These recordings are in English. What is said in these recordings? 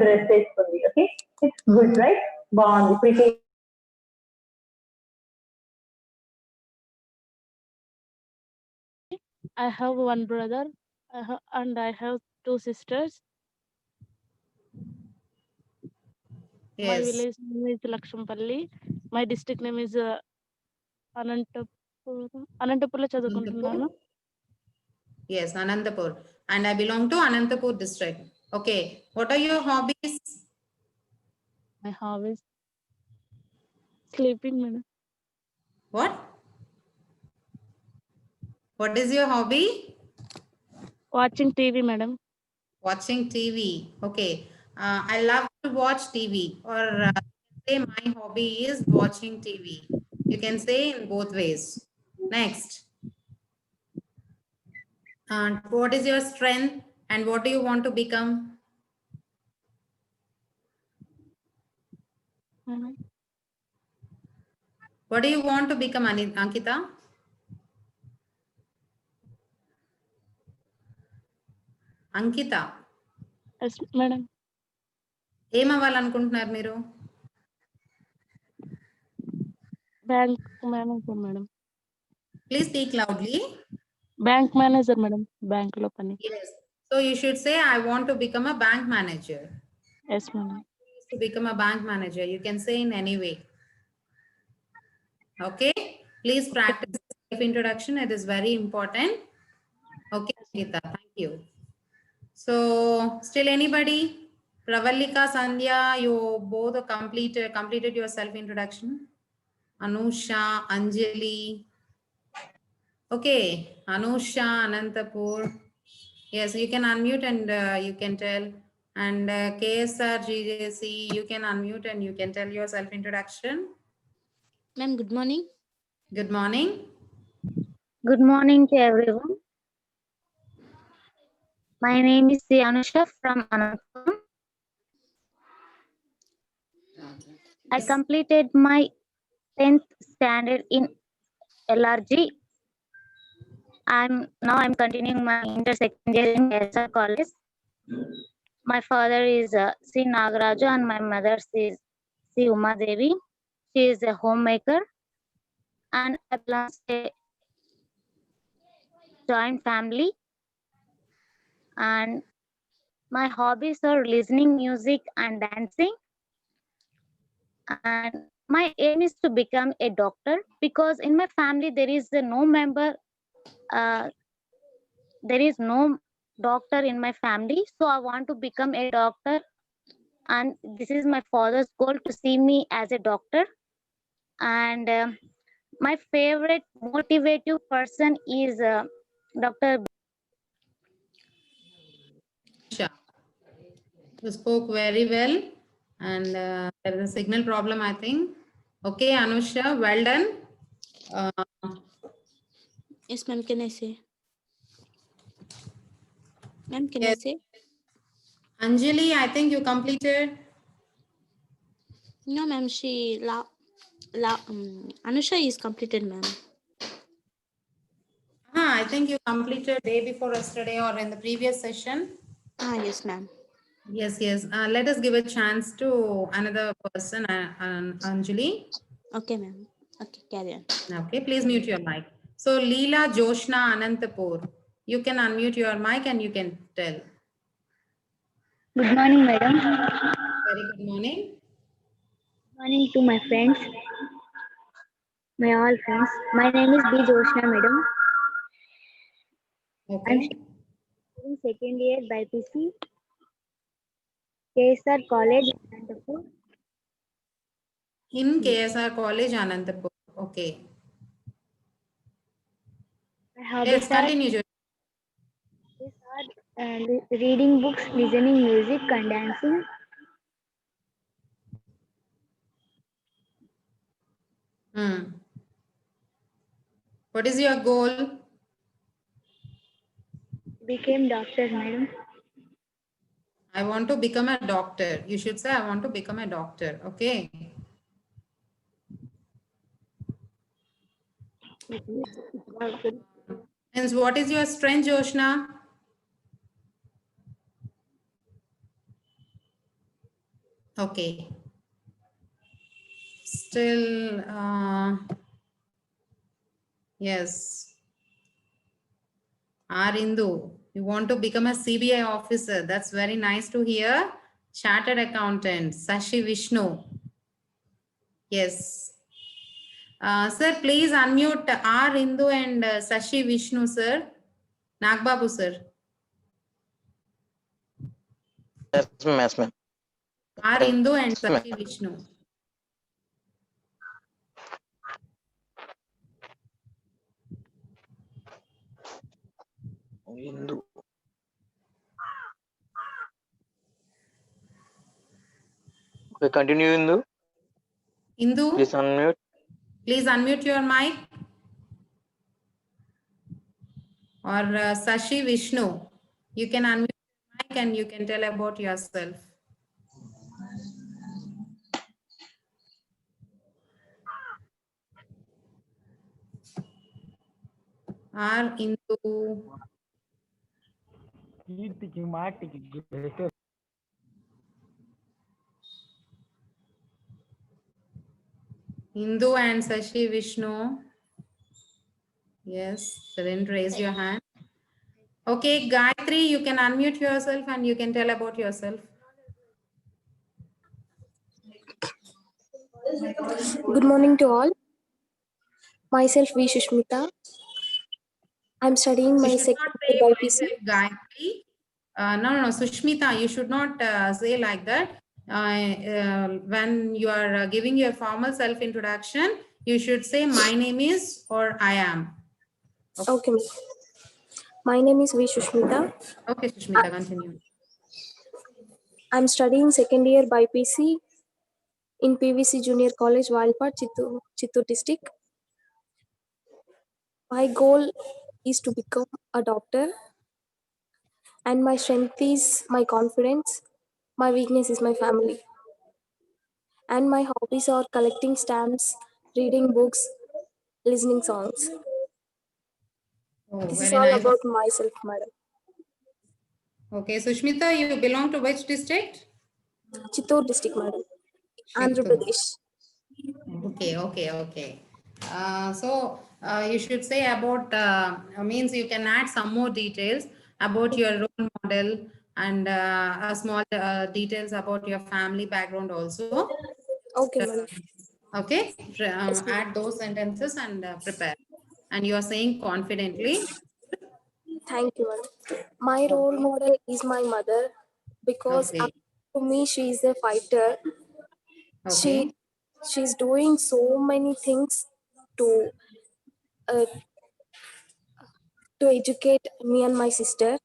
Dress వేసుకుంది. Okay, it's good right, బాగుంది, pretty. I have one brother and I have two sisters. Yes. My village name is Lakshampalli. My district name is Anantapur చదువుకుంటున్నాను. Yes, Anantapur. And I belong to Anantapur district. Okay. What are your hobbies? My hobbies sleeping, madam. What? What is your hobby? Watching TV, madam. Watching TV. Okay. I love to watch TV, or say my hobby is watching TV. You can say in both ways. Next. And what is your strength and what do you want to become? What do you want to become, Ankita? Ankita. Yes, madam. ఏం అవ్వాలనుకుంటున్నారు మీరు? Bank manager, madam. Please speak loudly. Bank manager, madam. Bank lo pani. Yes. So you should say, I want to become a bank manager. Yes, madam. To become a bank manager, you can say in any way. Okay. Please practice self-introduction. It is very important. Okay, Ankita. Thank you. So, still anybody? Pravalika, Sandhya, you both completed your self-introduction. Anusha, Anjali. Okay, Anusha, Anantapur. Yes, you can unmute and you can tell. And KSR, GJC, you can unmute and you can tell your self-introduction. Ma'am, good morning. Good morning. Good morning to everyone. My name is Anusha from Anantapur. I completed my 10th standard in LRG. I'm continuing my inter second year in KSR College. My father is C. Nagaraju and my mother is C. Uma Devi. She is a homemaker and I belong to a joint family. And my hobbies are listening music and dancing. And my aim is to become a doctor because in my family there is no member, there is no doctor in my family. So I want to become a doctor. And this is my father's goal to see me as a doctor. And my favorite motivative person is Dr. Sure. You spoke very well. And there is a signal problem, I think. Okay, Anusha, well done. Yes, ma'am. Can I say? Ma'am, can Yes. I say? Anjali, I think you completed. No, ma'am. Anusha is completed, ma'am. I think you completed day before yesterday or in the previous session. Yes, ma'am. Yes, yes. Let us give a chance to another person, Anjali. Okay, ma'am. Okay, carry on. Okay, please mute your mic. So, Leela Joshna Anantapur, you can unmute your mic and you can tell. Good morning, madam. Very good morning. Good morning to my friends, my all friends. My name is B. Joshna, madam. Okay. I'm studying second year BPC, KSR College, Anantapur. In KSR College, Anantapur. Okay. My hobbies Yes, continue. are reading books, listening music, and dancing. What is your goal? Became doctor, madam. I want to become a doctor. You should say, I want to become a doctor. Okay. And what is your strength, Joshna? Okay. Still, yes. Indu, you want to become a CBI officer. That's very nice to hear. Chartered accountant, Sashi Vishnu. Yes. Sir, please unmute Indu and Sashi Vishnu, sir. Nagbabu, sir. Yes, ma'am. Yes, ma'am. Indu and Yes, ma'am. Sashi Vishnu. Hindu. Okay, continue, Hindu. Indu, Please unmute. please unmute your mic. Or Sashi Vishnu, you can unmute your mic and you can tell about yourself. Indu. Hindu and Sashi Vishnu. Yes, then raise your hand. Okay, Gayatri, you can unmute yourself and you can tell about yourself. Good morning to all. Myself V. Shushmita. I'm studying You my should second not year say by PC. myself Gayatri. No, Sushmita, you should not say like that. When you are giving your formal self-introduction, you should say my name is or I am. Okay, ma'am. My name is V. Shushmita. Okay, Sushmita, continue. I'm studying second year by PC in PVC Junior College, Walpad, Chittoor district. My goal is to become a doctor, and my strength is my confidence. My weakness is my family. And my hobbies are collecting stamps, reading books, listening songs. Oh, This is very all nice. about myself, madam. Okay, Sushmita, you belong to which district? Chittoor district, madam. Andhra Chittoor. Pradesh. Okay. You should say about, means you can add some more details about your role model and a small details about your family background also. Okay, madam. Okay, Yes, ma'am. add those sentences and prepare. And you are saying confidently. Thank you, madam. My role model is my mother because Okay, to me she is a fighter. She okay. she's doing so many things to uh, to educate me and my sister.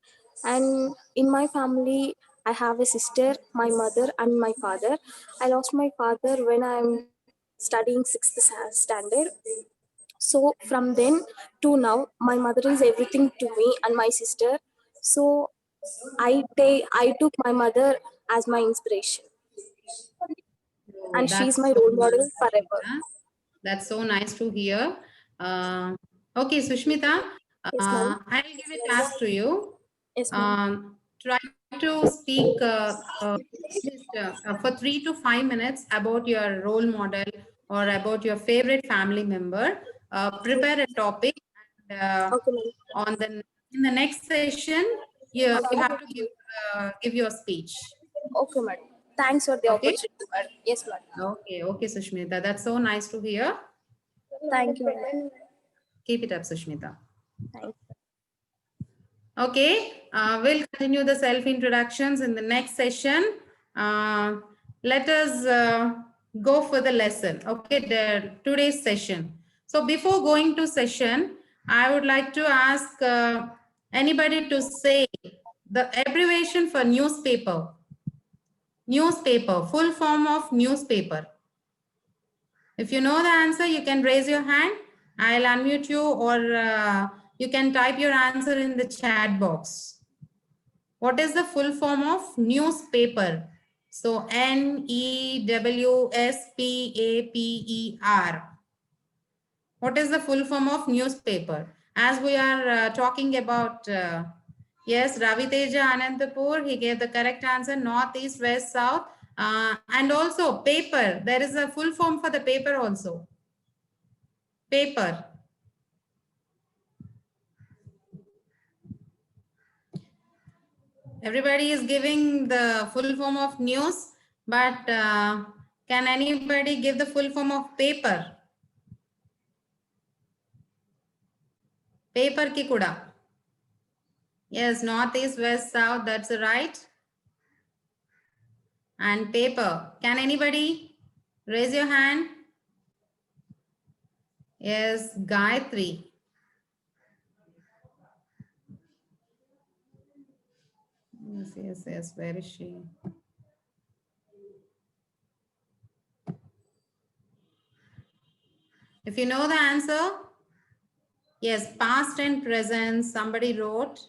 And in my family, I have a sister, my mother, and my father. I lost my father when I'm studying sixth standard. So from then to now, my mother is everything to me and my sister. So I took my mother as my inspiration, So and she's that's my so role nice, model forever. Sushmita. That's so nice to hear. Okay, Sushmita, Yes, ma'am. I'll give a task to you. Yes, ma'am. Try to speak at least for 3 to 5 minutes about your role model or about your favorite family member. Prepare a topic and Okay, ma'am. on the in the next session you Okay. have to give your speech. Okay, madam. Thanks for the Okay. opportunity, madam. Yes, madam. Okay, Sushmita. That's so nice to hear. Thank you, madam. Keep it up, Sushmita. Thank you. Okay, we'll continue the self-introductions in the next session. Let us go for the lesson, okay, the today's session. So before going to session, I would like to ask anybody to say the abbreviation for newspaper. Newspaper, full form of newspaper. If you know the answer, you can raise your hand. I'll unmute you, or you can type your answer in the chat box. What is the full form of newspaper? So NEWSPAPER. What is the full form of newspaper? As we are talking about, yes, Raviteja Anantapur, he gave the correct answer, north, east, west, south. And also paper. There is a full form for the paper also. Paper. Everybody is giving the full form of news, but can anybody give the full form of paper? Paper ki kuda. Yes, north, east, west, south, that's right. And paper. Can anybody raise your hand? Yes, Gayatri. Yes, where is she? If you know the answer, yes, past and present, somebody wrote.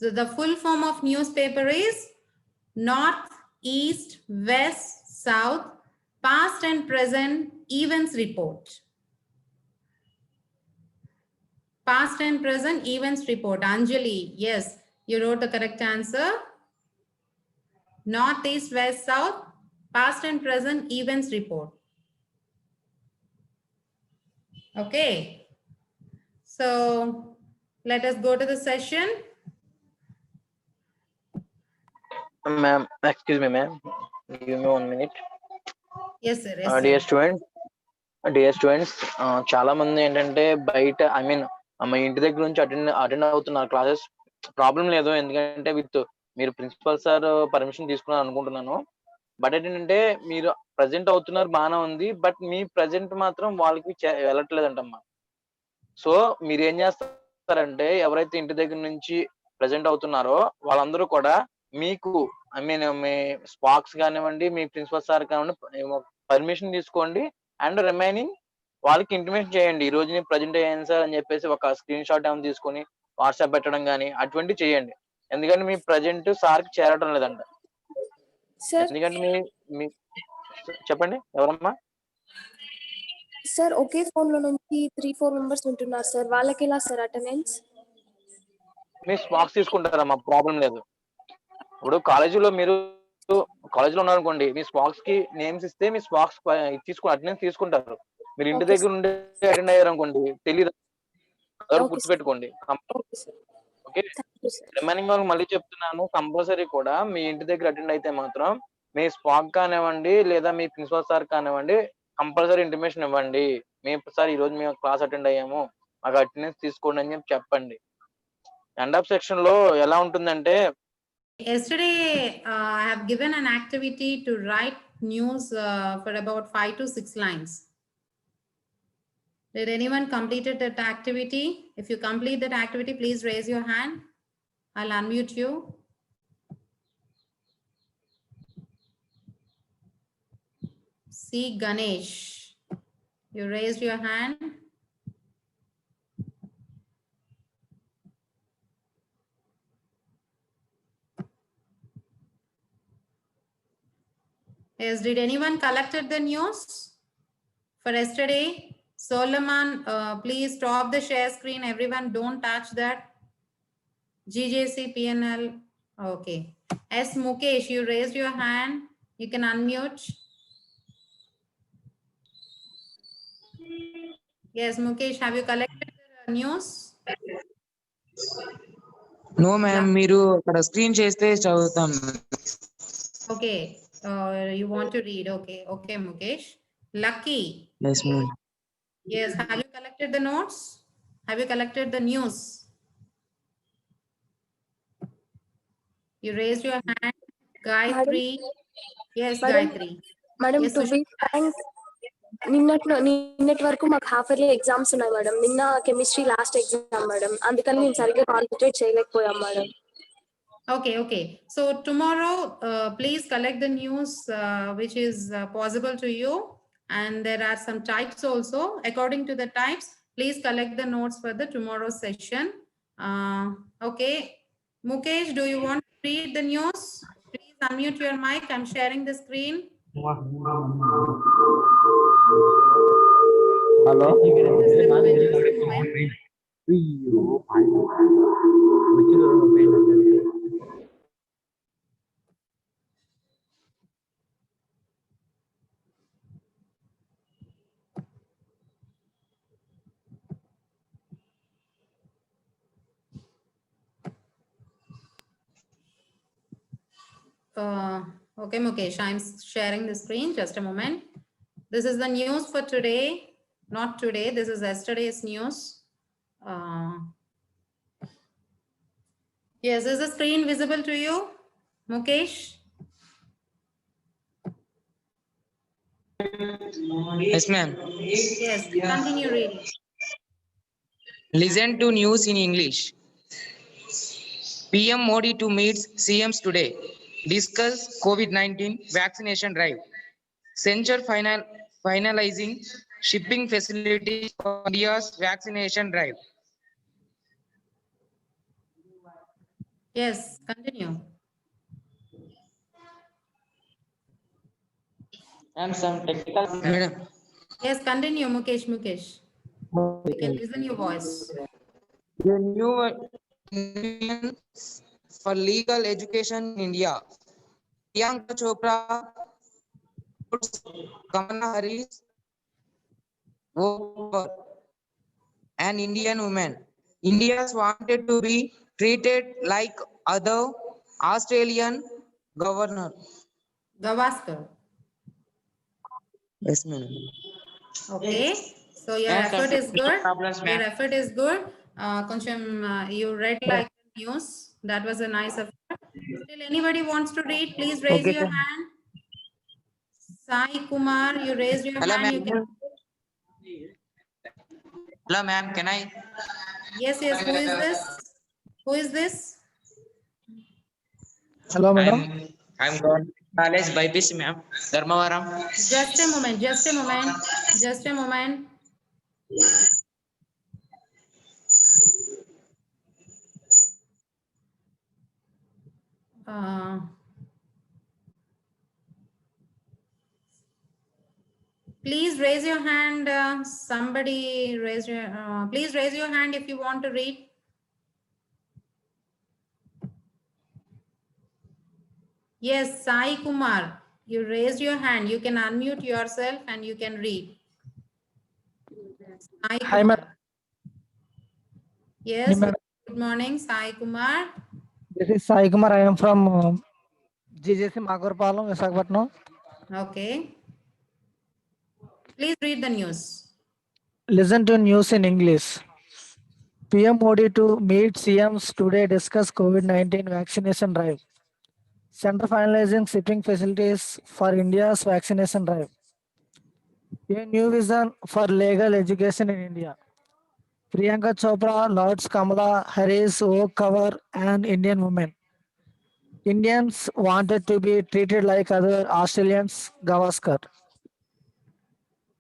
So the full form of newspaper is north, east, west, south, past and present events report. Past and present events report. Anjali, yes, you wrote the correct answer. North, east, west, south, past and present events report. Okay. So let us go to the session. Ma'am, excuse me, ma'am. Give me 1 minute. Yes, sir. Yes, Dear sir. Students చాలా మంది ఏంటంటే బయట మా ఇంటి దగ్గర నుంచి attend అవుతున్నారు classes. Problem లేదు, ఎందుకంటే మీరు ప్రిన్సిపల్ సార్ పర్మిషన్ తీసుకున్నారు అనుకుంటున్నాను. బట్ ఏంటంటే మీరు ప్రజెంట్ అవుతున్నారు బాగానే ఉంది, బట్ మీ ప్రజెంట్ మాత్రం వాళ్ళకి వెళ్ళట్లేదంటమ్మా. సో మీరు ఏం చేస్తారంటే ఎవరైతే ఇంటి దగ్గర నుంచి ప్రజెంట్ అవుతున్నారో వాళ్ళందరూ కూడా మీకు మీ స్పాక్స్ కానివ్వండి, మీ ప్రిన్సిపల్ సార్ కానివ్వండి పర్మిషన్ తీసుకోండి. అండ్ రిమైనింగ్ వాళ్ళకి ఇంటిమేషన్ చేయండి, ఈ రోజు నేను ప్రజెంట్ అయ్యాను సార్ అని చెప్పేసి ఒక స్క్రీన్ షాట్ ఏమైనా తీసుకొని వాట్సాప్ పెట్టడం కానీ అటువంటివి చేయండి. ఎందుకంటే మీ ప్రజెంట్ సార్కి చేరడం లేదంట. సార్ ఎందుకంటే మీ చెప్పండి ఎవరమ్మా? సార్ ఒకే ఫోన్ లో నుంచి 3-4 మెంబర్స్ ఉంటున్నారు సార్, వాళ్ళకి ఎలా సార్ అటెండెన్స్? మీ స్పాక్స్ తీసుకుంటారమ్మా, ప్రాబ్లం లేదు. ఇప్పుడు కాలేజీలో ఉన్నారనుకోండి, మీ స్పాక్స్ కి నేమ్స్ ఇస్తే మీ స్పాక్స్ అటెండెన్స్ తీసుకుంటారు. మీరు ఇంటి దగ్గర ఉండి అటెండ్ అయ్యారు అనుకోండి, తెలియదు, గుర్తుపెట్టుకోండి. ఓకే, రిమైనింగ్ వాళ్ళకి మళ్ళీ చెప్తున్నాను, కంపల్సరీ కూడా మీ ఇంటి దగ్గర అటెండ్ అయితే మాత్రం మీ స్పాక్ కానివ్వండి లేదా మీ ప్రిన్సిపల్ సార్ కానివ్వండి కంపల్సరీ ఇంటిమేషన్ ఇవ్వండి. సార్ ఈ రోజు మేము క్లాస్ అటెండ్ అయ్యాము, మాకు అటెండెన్స్ తీసుకోండి అని చెప్పండి. ఎండ్ ఆఫ్ సెక్షన్ లో ఎలా ఉంటుందంటే, yesterday I have given an activity to write news for about 5 to 6 lines. Did anyone completed that activity? If you complete that activity, please raise your hand. I'll unmute you. See Ganesh, you raised your hand. Yes, did anyone collected the news for yesterday? Solomon, please stop the share screen. Everyone don't touch that. GJC PNL. Okay. S Mukesh, you raised your hand. You can unmute. Yes, Mukesh, have you collected the news? No, ma'am. మీరు అక్కడ screen చేస్తే చదువుతాం. Okay. You want to read? Okay. Okay, Mukesh. Lucky. Yes, ma'am. Yes. Have you collected the notes? Have you collected the news? You raised your hand. Gayatri. Yes, Gayatri. Madam, yes, to be frank, నిన్నటి వరకు మాకు half yearly exams ఉన్నాయి madam. నిన్న chemistry last exam madam, అందుకని మేము సరిగ్గా concentrate చేయలేకపోయాం madam. Okay. So tomorrow, please collect the news which is possible to you. And there are some types also. According to the types, please collect the notes for the tomorrow's session. Okay. Mukesh, do you want to read the news? Please unmute your mic. I'm sharing the screen. Hello. Okay, Mukesh, I'm sharing the screen. Just a moment. This is the news for today. Not today. This is yesterday's news. Yes, is the screen visible to you, Mukesh? Yes, ma'am. Yes, continue reading. Listen to news in English. PM Modi to meets CMs today. Discuss COVID-19 vaccination drive. Censure finalizing shipping facilities for India's vaccination drive. Yes, continue. And some technical. Madam. Yes, continue, Mukesh. We can listen your voice. The new Union for legal education in India. Priyanka Chopra puts Kamala Harris over an Indian woman. Indians wanted to be treated like other Australian governor. Gavaskar. Yes, ma'am. Okay. So your Ma'am, effort some is good. problems, ma'am. Your effort is good. Koncham, you read like news. That was a nice effort. Still, anybody wants to read? Please raise Okay, your sir. hand. Sai Kumar, you raised your Hello, hand. You ma'am. can. Hello, ma'am. Can I? Yes, yes. Who is this? Who is this? Hello, madam. I'm going college by PC, ma'am. Dharmavaram. Just a moment. Just a moment. Just a moment. Please raise your hand. Somebody raise your. Please raise your hand if you want to read. Yes, Sai Kumar, you raised your hand. You can unmute yourself and you can read. Sai Hi, Kumar. madam. Yes, madam. good morning, Sai Kumar. This is Sai Kumar. I am from GJC Magorpalam, Visakhapatnam. Okay. Please read the news. Listen to news in English. PM Modi to meet CMs today, discuss COVID-19 vaccination drive. Center finalizing shipping facilities for India's vaccination drive. A new vision for legal education in India. Priyanka Chopra, Lords Kamala Harris, Oak cover an Indian woman. Indians wanted to be treated like other Australians, Gavaskar.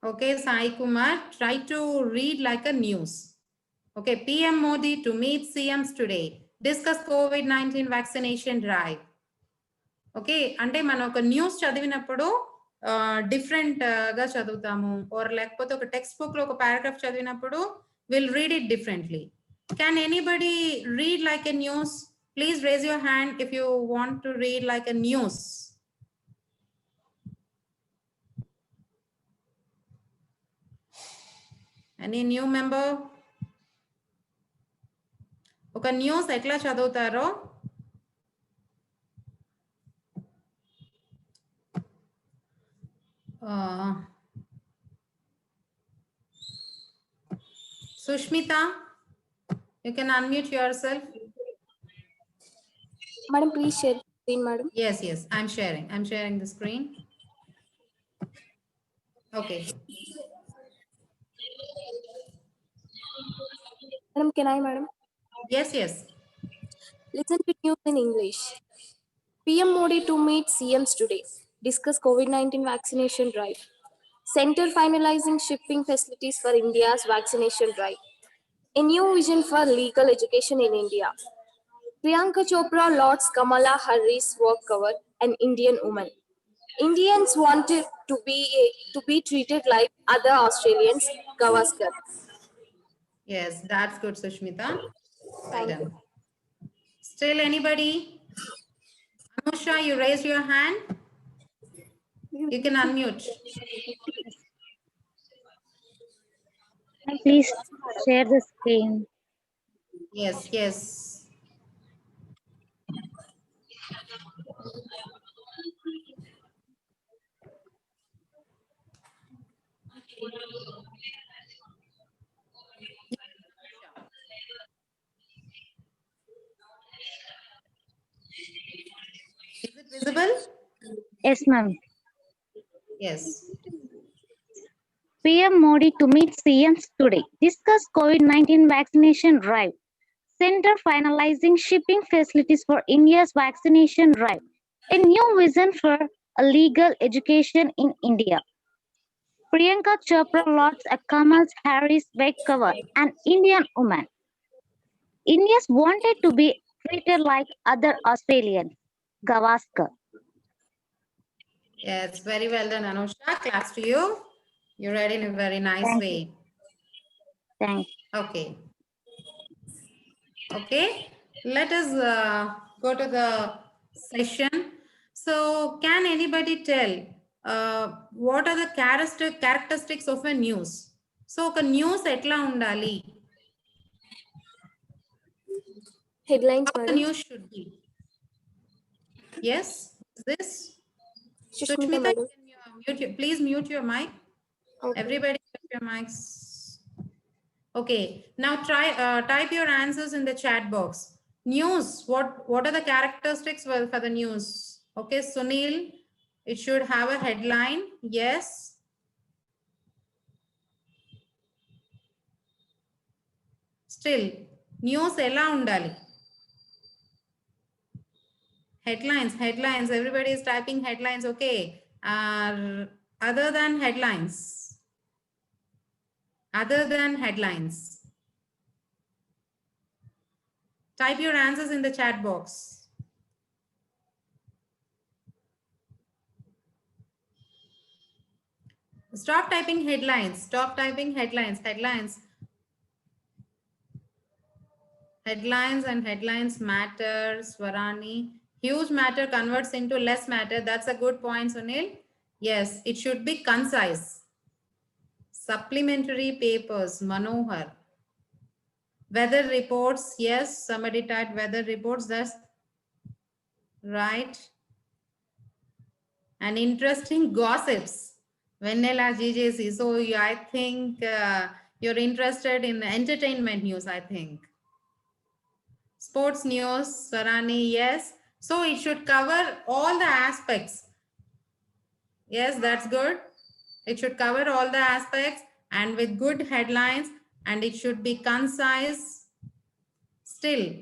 Okay, Sai Kumar, try to read like a news. Okay, PM Modi to meet CMs today. Discuss COVID-19 vaccination drive. Okay అంటే మనం ఒక news చదివినప్పుడు different గా చదువుతాము are లేకపోతే ఒక text book లో ఒక పారాగ్రాఫ్ చదివినప్పుడు will read it differently can anybody read like a news please raise your hand if you want to read like a news any new member ఒక news ఎట్లా చదువుతారో Sushmita, you can unmute yourself. Madam, please share the screen, madam. Yes, yes, I'm sharing the screen. Okay. Madam, can I, madam? Yes, yes. Listen to news in English. PM Modi to meet CMs today. Discuss COVID-19 vaccination drive. Center finalizing shipping facilities for India's vaccination drive. A new vision for legal education in India. Priyanka Chopra Lords Kamala Harris work cover an Indian woman. Indians wanted to be treated like other Australians, Gavaskar. Yes, that's good, Sushmita. Thank Well done. Still anybody? Anusha, you raised your hand. You can unmute. Please share the screen. Yes, yes. Is it visible? Yes, ma'am. Yes. PM Modi to meet CMs today. Discuss COVID-19 vaccination drive. Center finalizing shipping facilities for India's vaccination drive. A new vision for a legal education in India. Priyanka Chopra lauds a Kamala Harris bag cover, an Indian woman. Indians wanted to be treated like other Australians. Gavaskar. Yes, very well done, Anusha. Claps to you. You read in a very nice Thank way. Thanks. Okay. Okay. Let us go to the session. So, can anybody tell what are the characteristics of a news? So, a news etla undali. Headlines, How the madam. news should be. Yes, this. Sushmita, Sushmita, madam. please mute your mic. Okay. Everybody mute your mics. Okay, now try type your answers in the chat box. News, what are the characteristics for the news? Okay, Sunil, it should have a headline. Yes. Still, news ela undali. Headlines, everybody is typing headlines. Okay, other than headlines. Type your answers in the chat box. Stop typing headlines. Stop typing headlines. Headlines and headlines matter, Swarani. Huge matter converts into less matter. That's a good point, Sunil. Yes, it should be concise. Supplementary papers, Manohar. Weather reports, yes, somebody typed weather reports, that's right. And interesting gossips, Vanilla GJC. So I think you're interested in entertainment news, I think. Sports news, Sarani, yes. So it should cover all the aspects. Yes, that's good. It should cover all the aspects and with good headlines, and it should be concise still.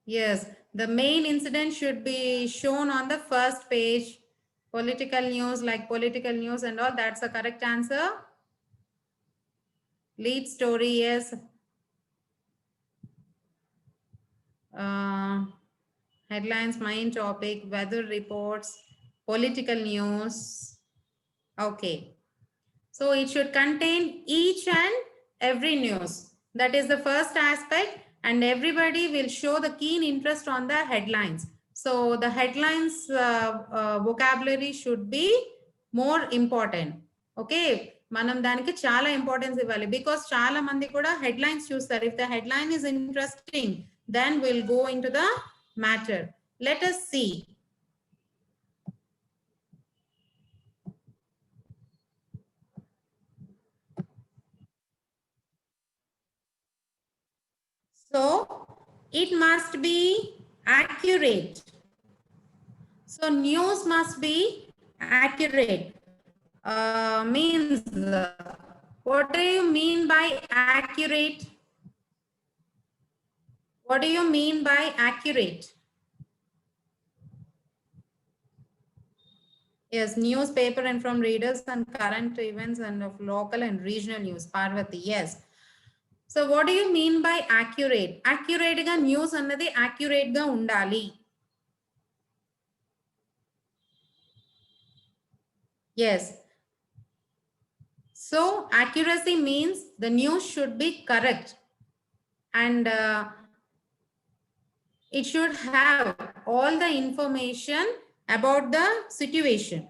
Yes, the main incident should be shown on the first page. Political news, like political news and all, that's the correct answer. Lead story, yes. Headlines, main topic, weather reports, political news. Okay. So it should contain each and every news. That is the first aspect, and everybody will show the keen interest on the headlines. So the headlines vocabulary should be more important. Okay. Manam daniki chala importance ivali because chala mandi kuda headlines chustaru. If the headline is interesting, then we'll go into the matter. Let us see. So it must be accurate. So news must be accurate. Means what do you mean by accurate? What do you mean by accurate? Yes, newspaper and from readers and current events and of local and regional news. Parvati, yes. So what do you mean by accurate? Accurate ga news annadi accurate ga undali. Yes. So accuracy means the news should be correct and it should have all the information about the situation.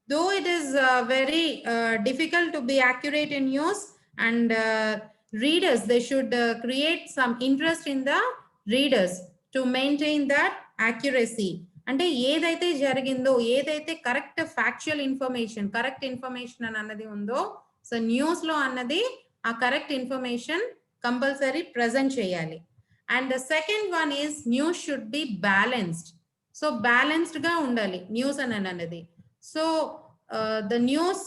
Though it is very difficult to be accurate in news, and readers, they should create some interest in the readers to maintain that accuracy. అంటే ఏదైతే జరిగిందో, ఏదైతే correct factual information, correct information అని అన్నది ఉందో, so news లో అన్నది ఆ కరెక్ట్ ఇన్ఫర్మేషన్ కంపల్సరీ ప్రెజెంట్ చేయాలి. And the second one is news should be balanced. So balanced గా ఉండాలి న్యూస్ అని అన్నది. సో ద న్యూస్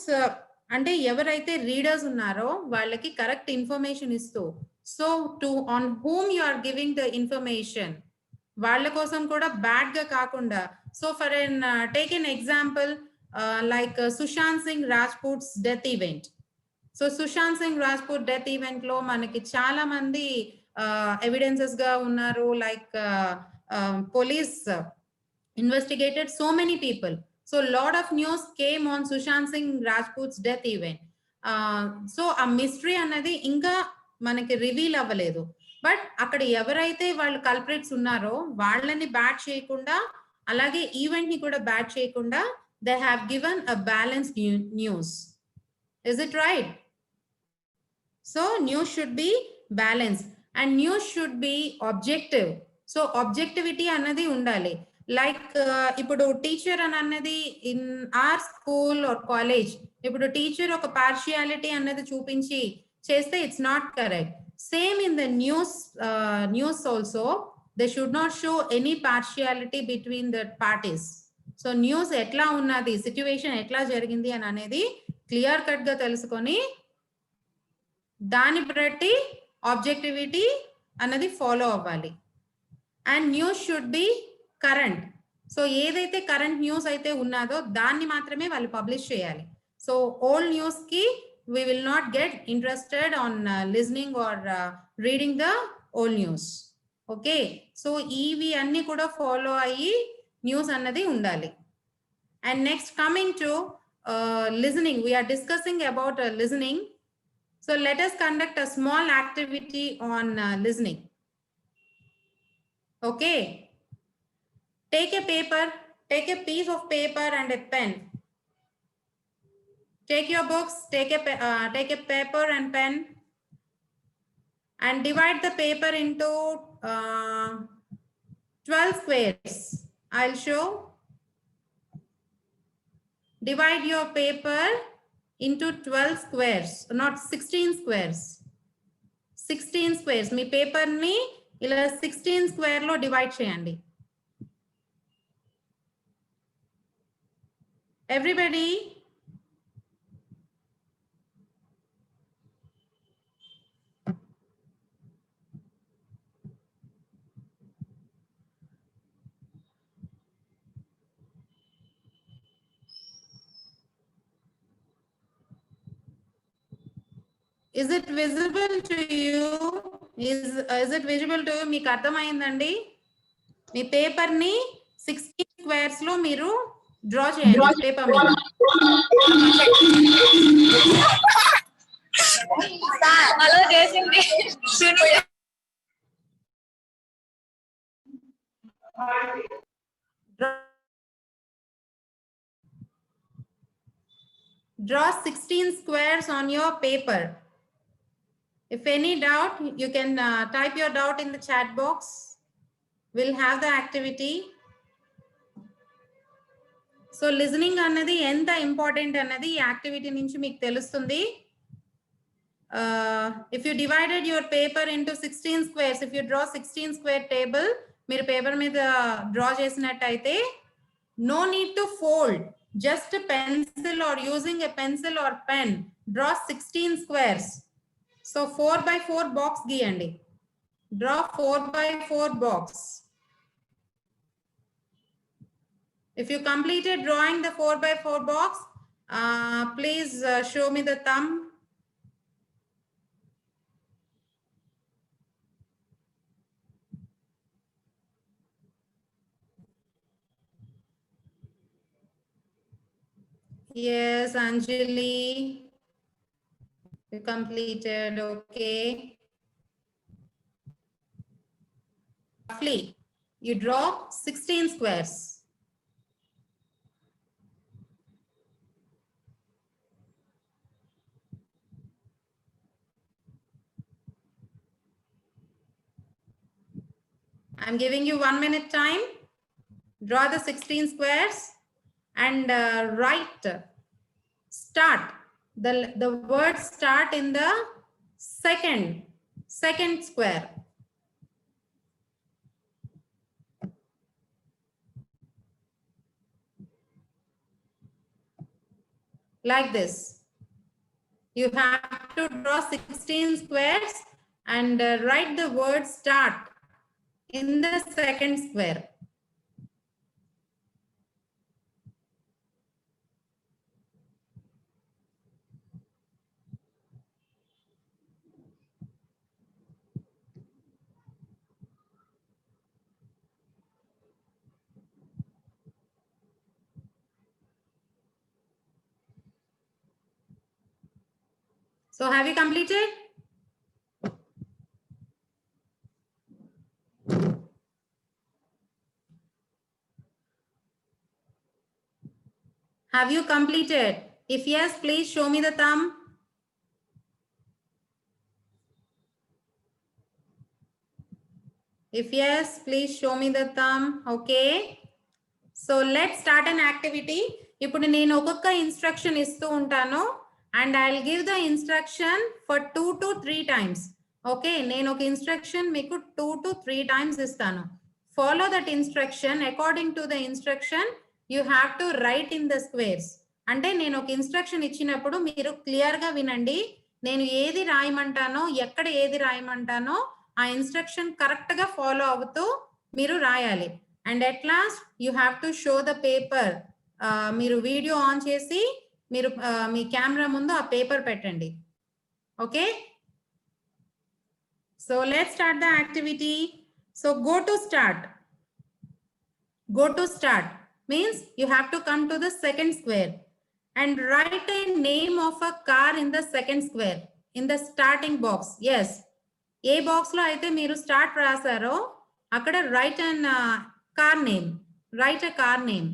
అంటే ఎవరైతే రీడర్స్ ఉన్నారో వాళ్ళకి కరెక్ట్ ఇన్ఫర్మేషన్ ఇస్తూ, so to on whom you are giving the information, వాళ్ళ కోసం కూడా బ్యాడ్ గా కాకుండా. So for an take an example like Sushant Singh Rajput's death event. So Sushant Singh Rajput death event లో మనకి చాలా మంది ఎవిడెన్సెస్ గా ఉన్నారు. Like police investigated so many people. So lot of news came on Sushant Singh Rajput's death event. So a mystery అన్నది ఇంకా మనకి reveal అవ్వలేదు. బట్ అక్కడ ఎవరైతే వాళ్ళు కల్ప్రిట్స్ ఉన్నారో వాళ్ళని బ్యాట్ చేయకుండా, అలాగే ఈవెంట్ ని కూడా బ్యాట్ చేయకుండా, they have given a balanced news. Is it right? So news should be balanced and news should be objective. So objectivity అన్నది ఉండాలి. లైక్ ఇప్పుడు టీచర్ అని అన్నది in our school or college, ఇప్పుడు టీచర్ ఒక పార్షియాలిటీ అన్నది చూపించి చేస్తే it's not correct. Same in the news also they should not show any partiality between the parties. So news ఎట్లా ఉన్నది, సిచ్యువేషన్ ఎట్లా జరిగింది అని అనేది క్లియర్ కట్ గా తెలుసుకొని దాన్ని బట్టి ఆబ్జెక్టివిటీ అన్నది ఫాలో అవ్వాలి. And news should B current. So ఏదైతే కరెంట్ న్యూస్ అయితే ఉన్నదో దాన్ని మాత్రమే వాళ్ళు పబ్లిష్ చేయాలి. సో ఓల్డ్ న్యూస్ కి we will not get interested on listening or reading the old news. Okay, so ఇవి అన్ని కూడా ఫాలో అయ్యి న్యూస్ అన్నది ఉండాలి. And next, coming to listening, we are discussing about listening. So let us conduct a small activity on listening. Okay, take a paper, take a piece of paper and a pen. Take your books, take a paper and pen, and divide the paper into 12 squares. I'll show. Divide your paper into 12 squares, not 16 squares. 16 squares. Me paper ని ఇలా 16 square లో divide చేయండి. Everybody. Is it visible to you? Is it visible to you? మీకు అర్థమైందండి? మీ paper ని 16 squares లో మీరు draw చేయండి పేపర్ మీద. అలా చేసింది. Draw 16 squares on your paper. If any doubt, you can type your doubt in the chat box. We'll have the activity. So listening అన్నది ఎంత ఇంపార్టెంట్ అన్నది ఈ యాక్టివిటీ నుంచి మీకు తెలుస్తుంది. If you divided your paper into 16 squares, if you draw 16 square table, మీరు paper మీద draw చేసినట్టయితే no need to fold, just a pencil or using a pencil or pen, draw 16 squares. So 4 by 4 box గీయండి. Draw 4 by 4 box. If you completed drawing the 4 by 4 box, please show me the thumb. Yes, Anjali, you completed. Okay. Roughly, you draw 16 squares. I'm giving you 1 minute time. Draw the 16 squares and write start. The word start in the second square. Like this. You have to draw 16 squares and write the word start in the second square. So have you completed? Have you completed? If yes, please show me the thumb. If yes, please show me the thumb. Okay. So let's start an activity. ఇప్పుడు నేను ఒక్కొక్క instruction ఇస్తూ ఉంటాను and I'll give the instruction for 2 to 3 times. Okay, నేను ఒక instruction మీకు 2 to 3 times ఇస్తాను. Follow that instruction. According to the instruction, you have to write in the squares. అంటే నేను ఒక ఇన్స్ట్రక్షన్ ఇచ్చినప్పుడు మీరు క్లియర్ గా వినండి. నేను ఏది రాయమంటానో, ఎక్కడ ఏది రాయమంటానో ఆ ఇన్స్ట్రక్షన్ కరెక్ట్ గా ఫాలో అవుతూ మీరు రాయాలి. And at last you have to show the paper. మీరు వీడియో ఆన్ చేసి మీరు మీ కెమెరా ముందు ఆ పేపర్ పెట్టండి. Okay, so let's start the activity. So go to start means you have to come to the second square and write a name of a car in the second square in the starting box. Yes, A box లో అయితే మీరు start రాసారో అక్కడ write an car name. Write a car name.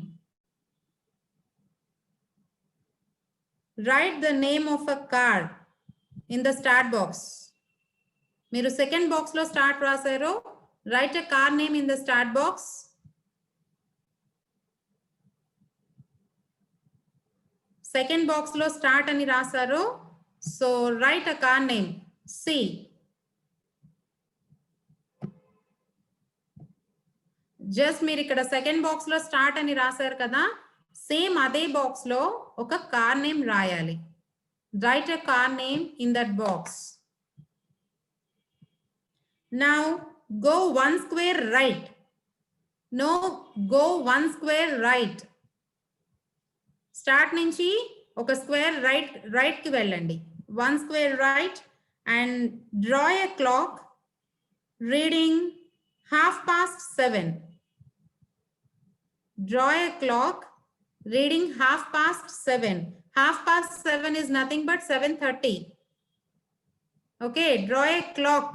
Write the name of a car in the start box. మీరు second box లో start రాసారో write a car name in the start box. Second box లో start అని రాసారో so write a car name C. Just మీరు ఇక్కడ second box లో start అని రాశారు కదా, సేమ్ అదే బాక్స్ లో ఒక కార్ నేమ్ రాయాలి. Right a car name in that box. Now go 1 square right. No, go 1 square right. Start నుంచి ఒక స్క్వేర్ రైట్ కి వెళ్ళండి. 1 square right and draw a clock reading 7:30. Draw a clock reading 7:30. 7:30 is nothing but 7:30. Okay, draw a clock.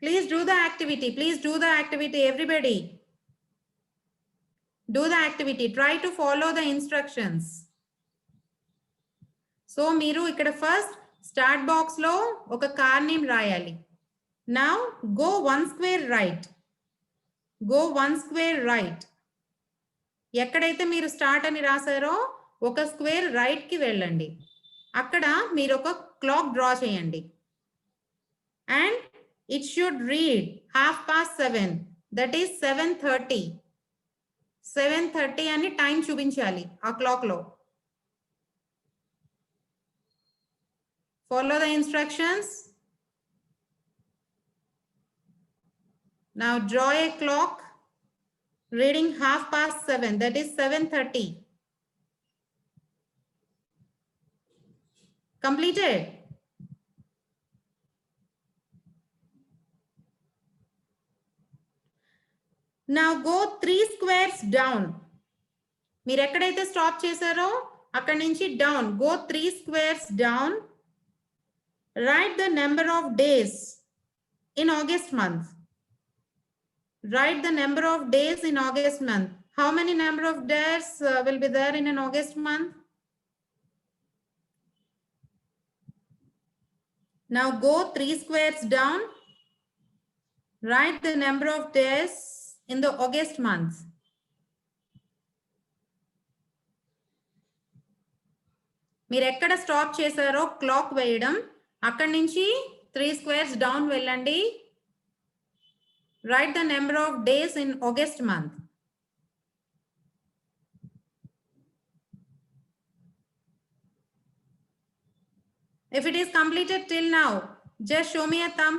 Please do the activity. Please do the activity, everybody. Do the activity. Try to follow the instructions. So మీరు ఇక్కడ first start box లో ఒక car name రాయాలి. Now go 1 square right. Go 1 square right. ఎక్కడైతే మీరు start అని రాసారో ఒక square right కి వెళ్ళండి. అక్కడ మీరు ఒక క్లాక్ డ్రా చేయండి. And it should read 7:30. That is 7:30. 7:30 అని టైం చూపించాలి ఆ క్లాక్ లో. Follow the instructions. Now draw a clock reading 7:30. That is 7:30. Completed? Now go 3 squares down. మీరు ఎక్కడైతే స్టాప్ చేశారో అక్కడి నుంచి down. Go 3 squares down. Write the number of days in August month. Write the number of days in August month. How many number of days will be there in an August month? Now go 3 squares down. Write the number of days in the August month? మీరు ఎక్కడ stop చేశారో clock వేయడం, అక్కడి నుంచి 3 squares down వెళ్ళండి. Write the number of days in August month. If it is completed till now, just show me a thumb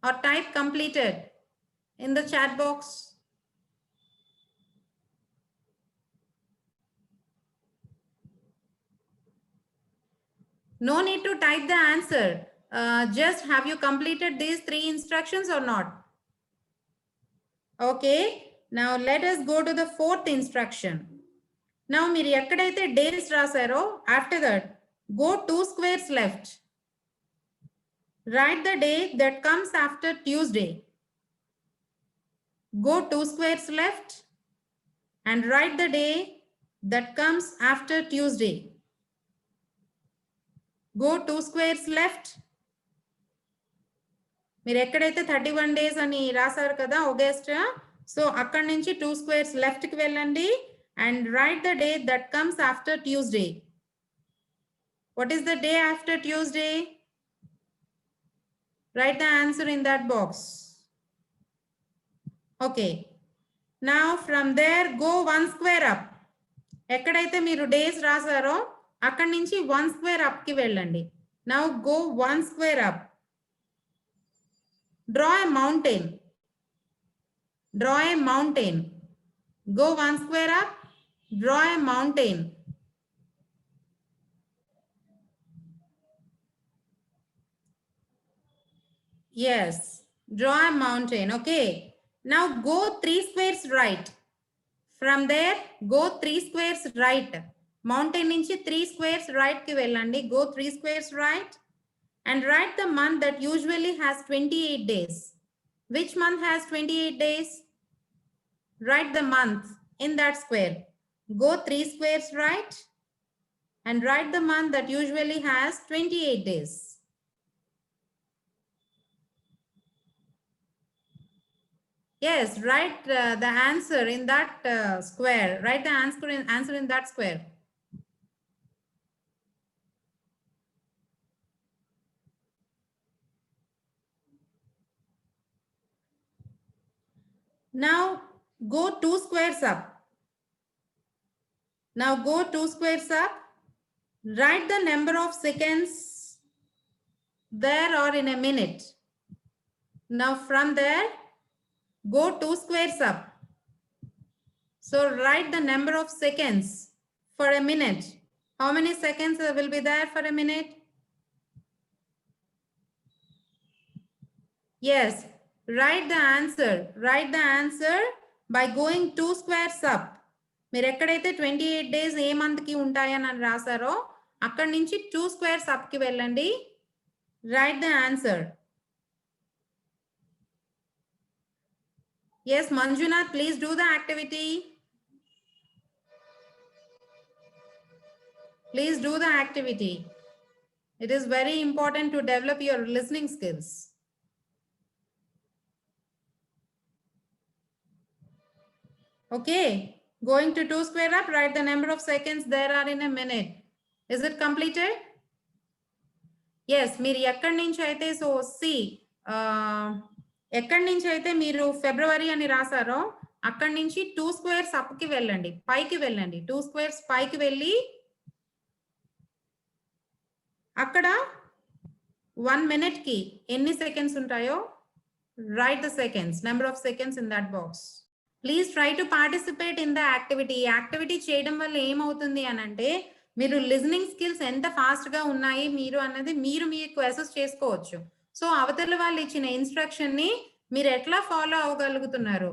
or type completed in the chat box. No need to type the answer. Just have you completed these 3 instructions or not? Okay. Now let us go to the 4th instruction. Now మీరు ఎక్కడైతే days రాసారో, after that go 2 squares left. Write the day that comes after Tuesday. Go 2 squares left and write the day that comes after Tuesday. Go 2 squares left. మీరు ఎక్కడైతే 31 days అని రాశారు కదా August, so అక్కడి నుంచి 2 squares left కి వెళ్ళండి and write the day that comes after Tuesday. What is the day after Tuesday? Write the answer in that box. Okay. Now from there go 1 square up. ఎక్కడైతే మీరు days రాసారో అక్కడి నుంచి 1 square up కి వెళ్ళండి. Now go 1 square up. Draw a mountain. Draw a mountain. Go 1 square up. Draw a mountain. Yes, draw a mountain. Okay. Now go 3 squares right. From there, go 3 squares right. Mountain నుంచి 3 squares right కి వెళ్ళండి. Go 3 squares right and write the month that usually has 28 days. Which month has 28 days? Write the month in that square. Go 3 squares right and write the month that usually has 28 days. Yes, write the answer in that square. Write the answer in that square. Now go 2 squares up. Now go 2 squares up. Write the number of seconds there or in a minute. Now from there, go 2 squares up. So write the number of seconds for a minute. How many seconds will be there for a minute? Yes, write the answer. Write the answer by going 2 squares up. మీరు ఎక్కడైతే 28 days ఏ month కి ఉంటాయని రాసారో అక్కడి నుంచి 2 squares up కి వెళ్ళండి. Write the answer. Yes, Manjunath, please do the activity. Please do the activity. It is very important to develop your listening skills. Okay, going to 2 square up, write the number of seconds there are in a minute. Is it completed? Yes, మీరు ఎక్కడి నుంచి అయితే so C ఎక్కడి నుంచి అయితే మీరు ఫిబ్రవరి అని రాసారో అక్కడి నుంచి 2 squares up కి వెళ్ళండి, పైకి వెళ్ళండి. 2 squares పైకి వెళ్ళి అక్కడ 1 minute కి ఎన్ని సెకండ్స్ ఉంటాయో write the seconds, number of seconds in that box. Please try to participate in the activity. Activity చేయడం వల్ల ఏమవుతుంది అని అంటే మీరు లిజనింగ్ స్కిల్స్ ఎంత ఫాస్ట్ గా ఉన్నాయి మీరు అన్నది మీరు మీకు అసెస్ చేసుకోవచ్చు. సో అవతల వాళ్ళు ఇచ్చిన ఇన్స్ట్రక్షన్ ని మీరు ఎట్లా ఫాలో అవ్వగలుగుతున్నారు,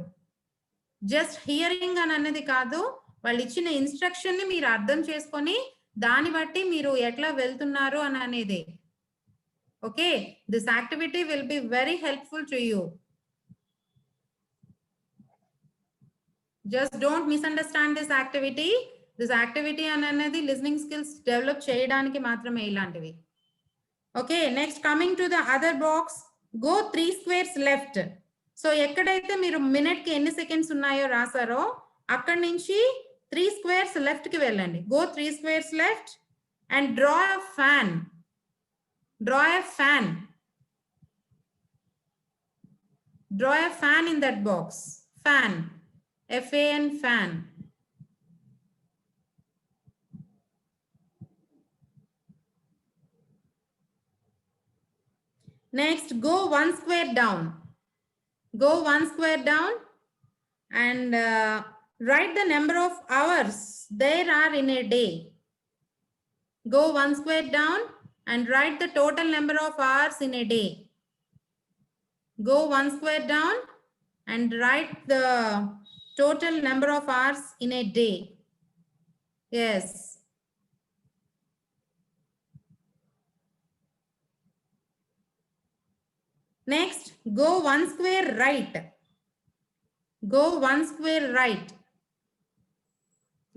జస్ట్ హియరింగ్ అని అన్నది కాదు, వాళ్ళు ఇచ్చిన ఇన్స్ట్రక్షన్ ని మీరు అర్థం చేసుకొని దాన్ని బట్టి మీరు ఎట్లా వెళ్తున్నారు అని అనేది. Okay, this activity will be very helpful to you. Just don't misunderstand this activity. This activity అనేది listening skills develop చేయడానికి మాత్రమే ఇలాంటివి. Okay, next coming to the other box, go 3 squares left. So ఎక్కడైతే మీరు మినిట్ కి ఎన్ని seconds ఉన్నాయో రాసారో అక్కడి నుంచి 3 squares left కి వెళ్ళండి. Go 3 squares left and draw a fan. Draw a fan. Draw a fan in that box. Fan. F-A-N, fan. Next, go 1 square down. Go 1 square down and write the number of hours there are in a day. Go 1 square down and write the total number of hours in a day. Go 1 square down and write the total number of hours in a day. Yes. Next, go 1 square right. Go 1 square right.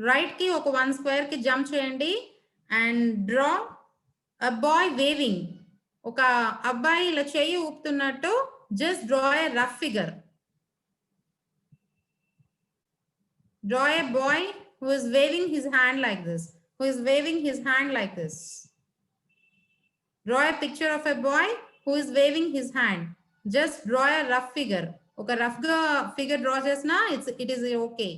Right ki oka 1 square ki jump cheyandi and draw a boy waving. Oka abbayi ila cheyi ఊపుతున్నట్టు just draw a rough figure. Draw a boy who is waving his hand like this. Who is waving his hand like this. Draw a picture of a boy who is waving his hand. Just draw a rough figure. Okay, rough figure draw chesna it is okay.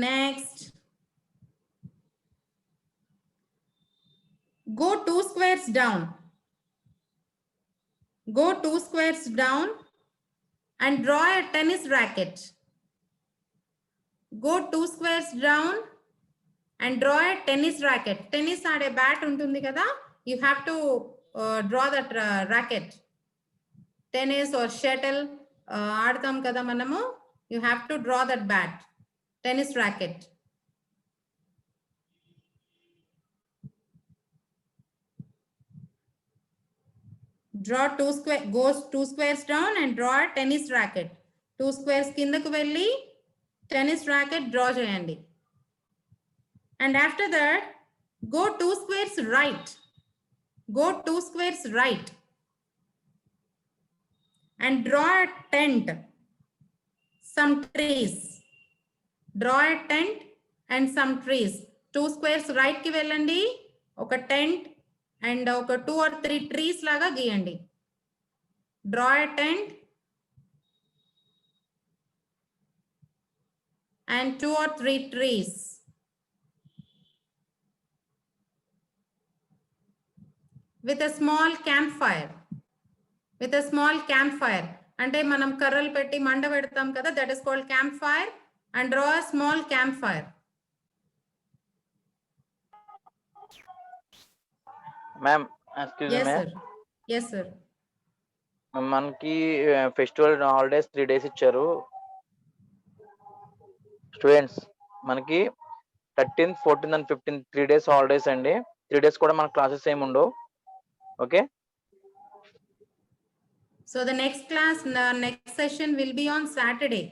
Next, go 2 squares down. Go 2 squares down and draw a tennis racket. Go 2 squares down and draw a tennis racket. Tennis aade bat untundi kada. You have to draw that racket. Tennis or shuttle aadtam kada manamu. You have to draw that bat. Tennis racket. Draw 2 square. Goes 2 squares down and draw a tennis racket. 2 squares kindaku velli tennis racket draw cheyandi. And after that, go 2 squares right. Go 2 squares right. And draw a tent. Some trees. Draw a tent and some trees. 2 squares right ki vellandi. Oka tent and oka 2 or 3 trees laga giyandi. Draw a tent and 2 or 3 trees. With a small campfire. With a small campfire. Ante manam karral petti manda pedtam kada, that is called campfire. And draw a small campfire. Ma'am, excuse Yes, me. sir. Yes, sir. మనకి festival holidays 3 days ఇచ్చారు students. మనకి 13th, 14th and 15th 3 days holidays అండి. 3 days కూడా మన classes ఏమి ఉండవు. Okay. So the next class, next session will be on Saturday.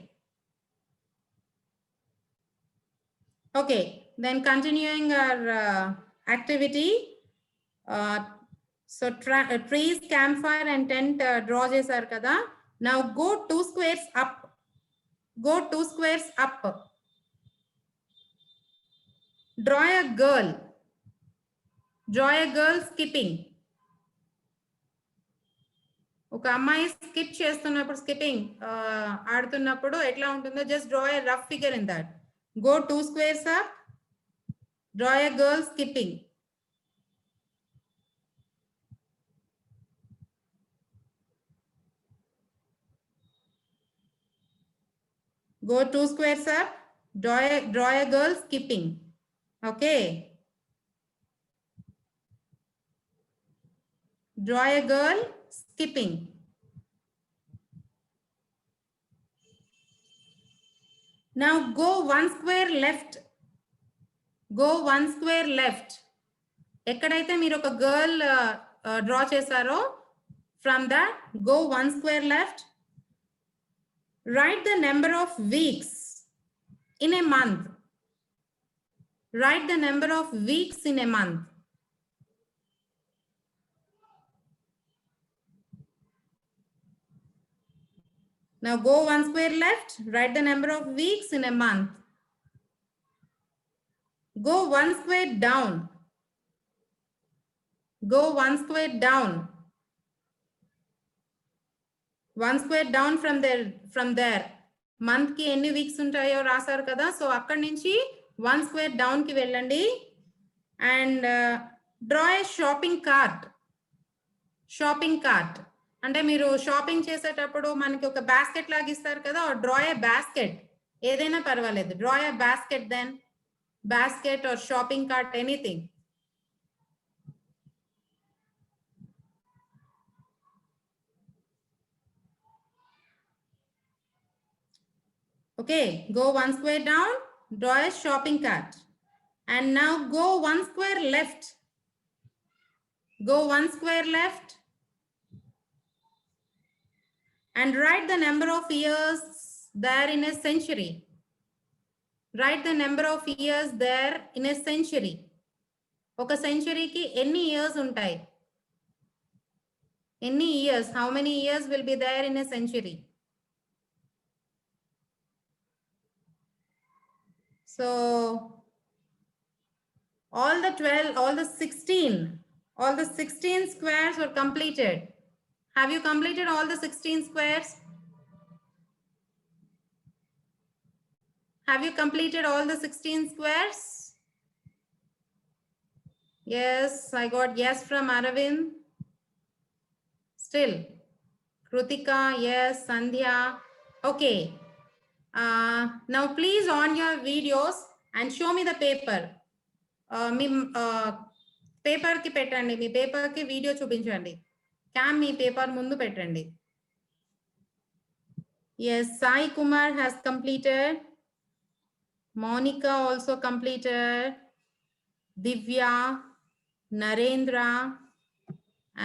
Okay, then continuing our activity. So trees, campfire and tent draw chesaru kada. Now go 2 squares up. Go 2 squares up. Draw a girl. Draw a girl skipping. ఒక అమ్మాయి skip చేస్తున్నప్పుడు skipping ఆడుతున్నప్పుడు ఎట్లా ఉంటుందో just draw A rough figure in that. Go 2 squares up. Draw a girl skipping. Go 2 squares up. Draw a girl skipping. Okay. Draw a girl skipping. Now go 1 square left. Go 1 square left. ఎక్కడైతే మీరు ఒక girl draw చేశారో from that go 1 square left. Write the number of weeks in a month. Write the number of weeks in a month. Now go 1 square left, write the number of weeks in a month. Go 1 square down. Go 1 square down. 1 square down from there. Month ki enni weeks untayo rasaru kada. So akkadi nunchi 1 square down ki vellandi and draw a shopping cart. Shopping cart. అంటే మీరు shopping చేసేటప్పుడు మనకి ఒక basket లాగా ఇస్తారు కదా, draw a basket, ఏదైనా పర్వాలేదు, draw a basket, then basket or shopping cart, anything. Okay, go 1 square down, draw a shopping cart, and now go 1 square left. Go 1 square left and write the number of years there in a century. Write the number of years there in a century. Oka century ki any years untai? Any years? How many years will be there in a century? So all the 16 squares were completed. Have you completed all the 16 squares? Have you completed all the 16 squares? Yes, I got yes from Aravind. Still. Krutika, yes. Sandhya. Okay. Now please on your videos and show me the paper. మీ పేపర్కి పెట్టండి, మీ పేపర్కి video చూపించండి. Cam మీ paper ముందు పెట్టండి. Yes, Sai Kumar has completed. Monica also completed. Divya, Narendra,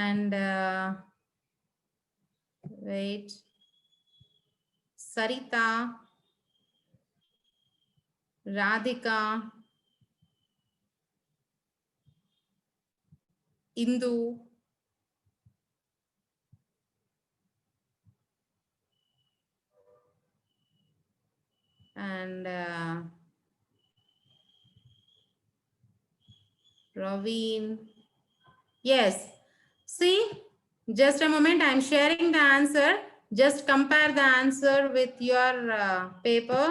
and wait, Sarita, Radhika, Indu, and Raveen. Yes. See, just a moment. I'm sharing the answer. Just compare the answer with your paper.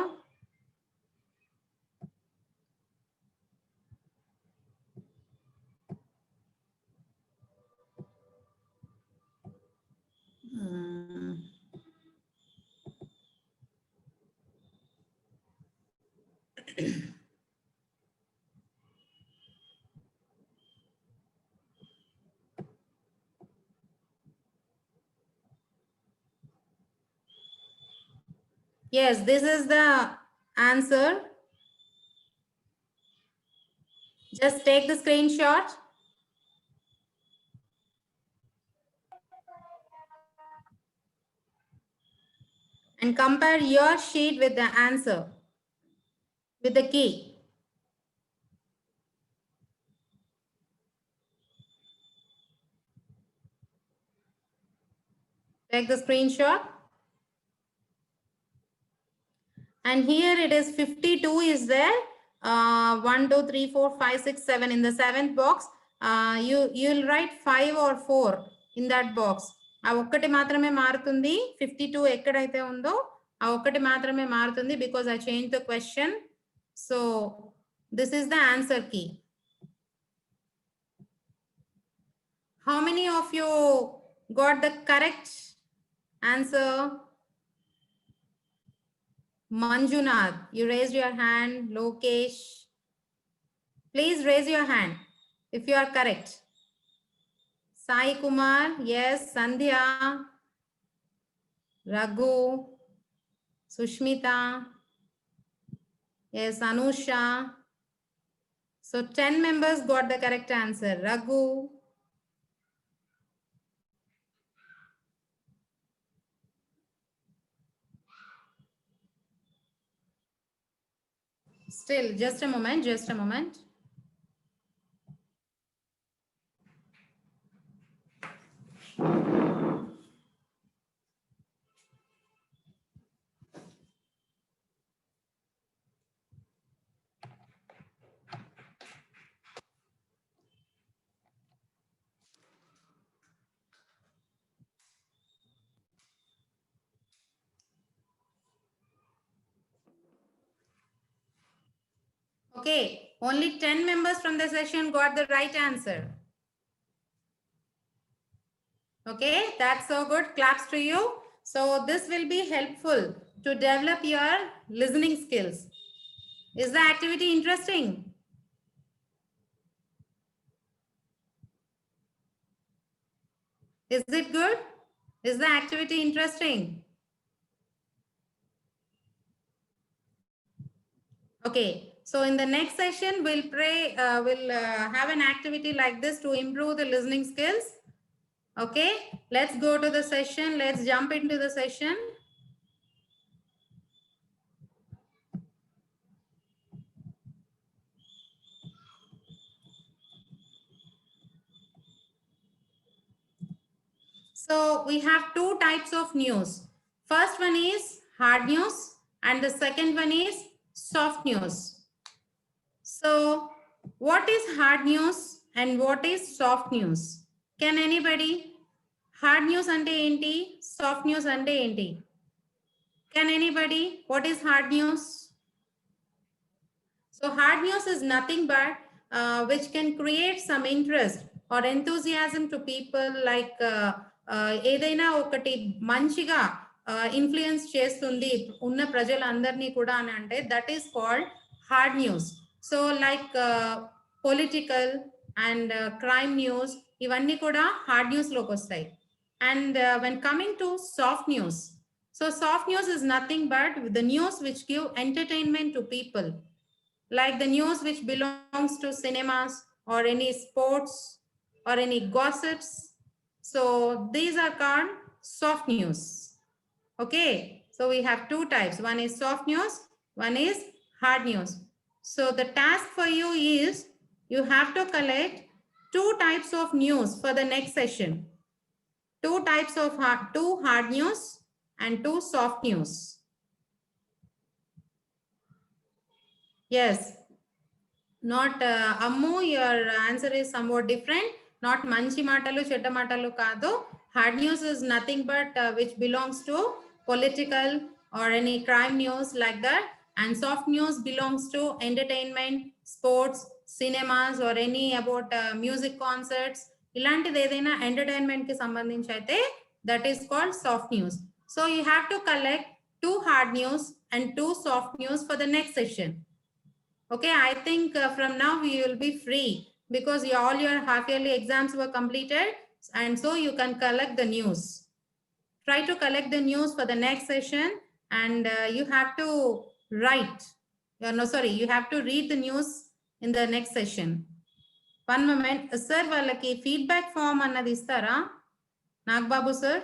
Yes, this is the answer. Just take the screenshot. And compare your sheet with the answer, with the key. Take the screenshot. And here it is 52 is there. 1, 2, 3, 4, 5, 6, 7 in the 7th box. You'll write 5 or 4 in that box. ఆ ఒక్కటి మాత్రమే మారుతుంది. 52 ఎక్కడైతే ఉందో ఆ ఒక్కటి మాత్రమే మారుతుంది, because I changed the question. So this is the answer key. How many of you got the correct answer? Manjunath, you raised your hand. Lokesh, please raise your hand if you are correct. Sai Kumar, yes. Sandhya, Raghu, Sushmita, yes. Anusha. So 10 members got the correct answer. Raghu, still, just a moment, just a moment. Okay, only 10 members from the session got the right answer. Okay, that's so good. Claps to you. So this will be helpful to develop your listening skills. Is the activity interesting? Is it good? Is the activity interesting? Okay, so in the next session, we'll have an activity like this to improve the listening skills. Okay, let's go to the session. Let's jump into the session. So we have two types of news. First one is hard news and the second one is soft news. So what is hard news and what is soft news? Can anybody? Hard news ante enti? Soft news ante enti? Can anybody? What is hard news? So hard news is nothing but which can create some interest or enthusiasm to people like ఏదైనా ఒకటి మంచిగా influence చేస్తుంది ఉన్న ప్రజలందరినీ కూడా అని అంటే that is called hard news. So like political and crime news ఇవన్నీ కూడా హార్డ్ న్యూస్ లోకి వస్తాయి. And when coming to soft news, so soft news is nothing but the news which give entertainment to people, like the news which belongs to cinemas or any sports or any gossips. So these are called soft news. Okay, so we have two types. One is soft news, one is hard news. So the task for you is you have to collect two types of news for the next session. Two types of two hard news and two soft news. Yes, not Ammu, your answer is somewhat different. Not manchi matalu chetta matalu kaadu. Hard news is nothing but which belongs to political or any crime news like that, and soft news belongs to entertainment, sports, cinemas or any about music concerts. ఇలాంటిది ఏదైనా entertainment కి సంబంధించి అయితే that is called soft news. So you have to collect two hard news and two soft news for the next session. Okay, I think from now we will be free because all your half yearly exams were completed, and so you can collect the news. Try to collect the news for the next session, and you have to write. You have to read the news in the next session. One moment, sir, వాళ్ళకి feedback form అన్నది ఇస్తారా? Nagababu sir?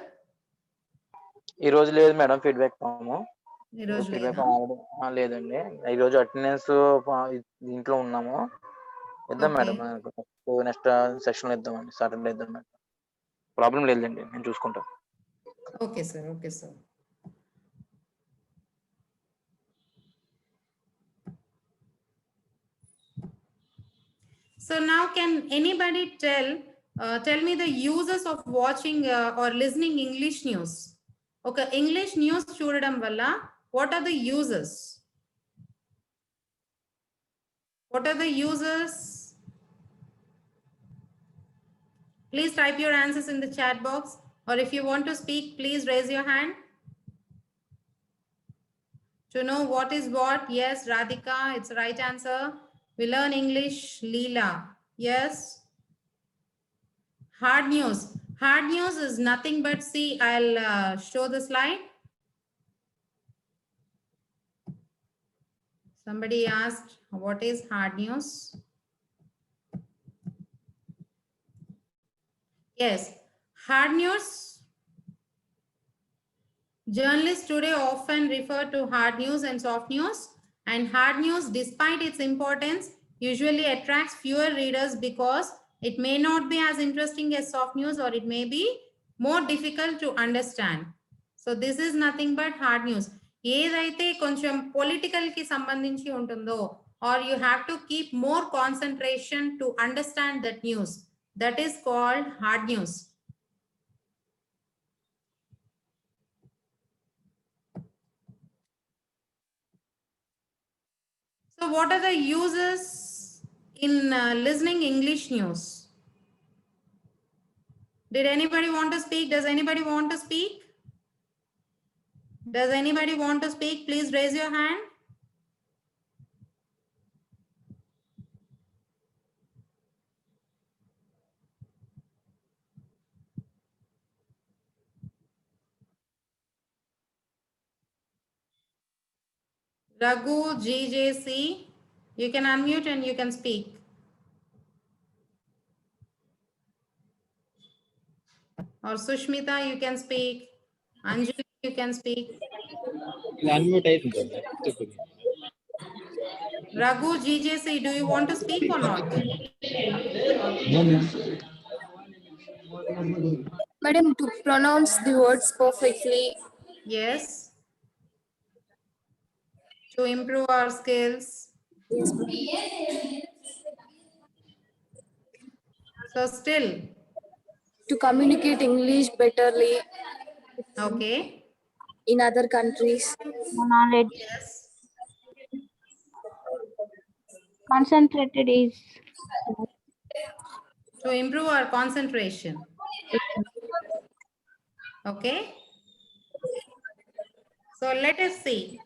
ఈ రోజు లేదు madam feedback form. ఈ రోజు లేదండి, ఈ రోజు అటెండెన్స్ దీంట్లో ఉన్నాము. ఇద్దాం మేడం, నెక్స్ట్ సెషన్ లో ఇద్దామండి, సాటర్డే ఇద్దాం మేడం. ప్రాబ్లం లేదండి, నేను చూసుకుంటాను. Okay sir, okay sir. So now can anybody tell me the uses of watching or listening English news? Okay, English news చూడడం వల్ల what are the uses? What are the uses? Please type your answers in the chat box, or if you want to speak, please raise your hand. To know what is what, yes, Radhika, it's the right answer. We learn English, Leela, yes. Hard news. Hard news is nothing but, see, I'll show the slide. Somebody asked, what is hard news? Yes, hard news. Journalists today often refer to hard news and soft news. And hard news, despite its importance, usually attracts fewer readers because it may not be as interesting as soft news, or it may be more difficult to understand. So this is nothing but hard news. ఏదైతే కొంచెం political కి సంబంధించి ఉంటుందో, or you have to keep more concentration to understand that news, that is called hard news. So So what are the uses in listening English news? Did anybody want to speak? Does anybody want to speak? Does anybody want to speak? Please raise your hand. Raghu, GJC, you can unmute and you can speak. Or Sushmita, you can speak. Anjali, you can speak. Raghu, GJC, do you want to speak or not? Madam, to pronounce the words perfectly. Yes. To improve our skills. Yes. So still, To communicate English betterly okay. in other countries. Knowledge. Yes. Concentrated is To improve our concentration. Okay. So let us see.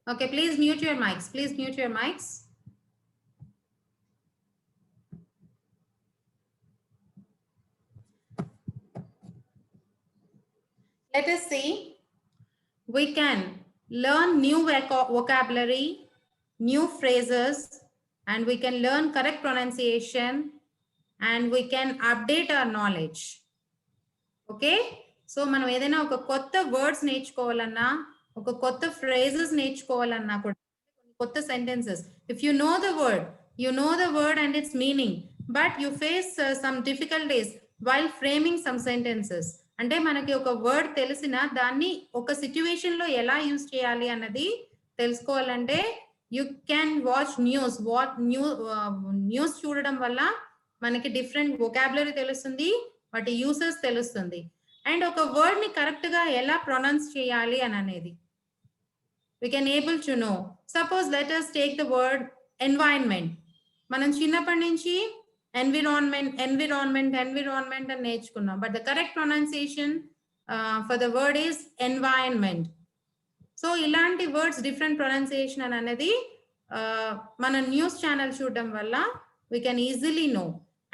Okay, please mute your mics. Please mute your mics. Let us see. We can learn new vocabulary, new phrases, and we can learn correct pronunciation, and we can update our knowledge. Okay? So మనం ఏదైనా ఒక కొత్త words నేర్చుకోవాలన్నా, ఒక కొత్త phrases నేర్చుకోవాలన్నా కూడా కొత్త sentences. If you know the word and its meaning, but you face some difficulties while framing some sentences. అంటే మనకి ఒక వర్డ్ తెలిసిన దాన్ని ఒక సిచ్యువేషన్ లో ఎలా యూజ్ చేయాలి అన్నది తెలుసుకోవాలంటే యు క్యాన్ వాచ్ న్యూస్ చూడడం వల్ల మనకి డిఫరెంట్ వొకాబులరీ తెలుస్తుంది, వాటి యూసెస్ తెలుస్తుంది, అండ్ ఒక వర్డ్ ని కరెక్ట్ గా ఎలా ప్రొనౌన్స్ చేయాలి అని అనేది we can able to know. Suppose let us take the word environment. మనం చిన్నప్పటి నుంచి environment అని నేర్చుకున్నాం, but the correct pronunciation for the word is environment. So ఇలాంటి వర్డ్స్ డిఫరెంట్ ప్రొనౌన్సియేషన్ అని అనేది మన న్యూస్ ఛానల్ చూడడం వల్ల we can easily know